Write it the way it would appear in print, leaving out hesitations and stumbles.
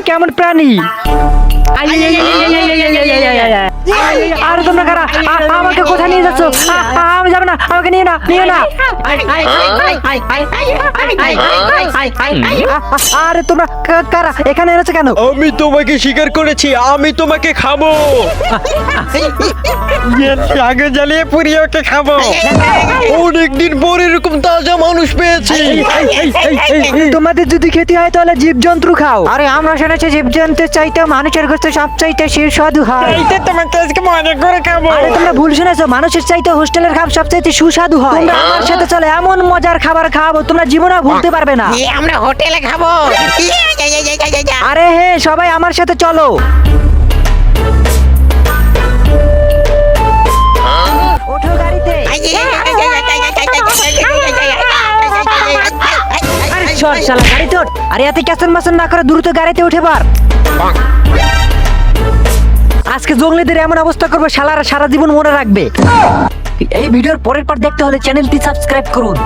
কেমন প্রাণী? আরে তোমরা কারা? আমাকে কোথায় নিয়ে যাচ্ছ? আমি যাবো না, আমাকে নিয়ে না। আরে তোমরা কারা? এখানে এনেছো কেন? আমি তোমাকে স্বীকার করেছি, আমি তোমাকে খাবো। আগে জ্বালিয়ে পুড়িয়ে ওকে খাবো। অনেকদিন পর এরকম তাজা মানুষ পেয়েছি। তোমাদের যদি খেতে হয় তাহলে জীবজন্তু খাও। আরে আমরা শুনেছি জীবজন্তুর চাইতে মানুষের গোশত সবচাইতে সুস্বাদু হয়। তোমাকে আজকে মজা করে খাবো। আরে তোমরা ভুল শুনেছো, মানুষের চাইতে হোস্টেলের খাবার সবচাইতে সুস্বাদু হয়। তোমরা আমার সাথে চলে এমন মজার খাবার খাবো তোমরা জীবনে ভুলতে পারবে না। আমরা হোটেলে খাবো। আরে হে, সবাই আমার সাথে চলো। ওঠো গাড়িতে। আরে সর শালা, গাড়িতে ওঠ। আরে এত ক্যাসন মাসন না করে দ্রুত গাড়িতে উঠে পার। আজকে জঙ্গলিদের এমন অবস্থা করবো শালারা সারা জীবন মনে রাখবে। এই ভিডিওর পরের পার্ট দেখতে হলে চ্যানেলটি সাবস্ক্রাইব করুন।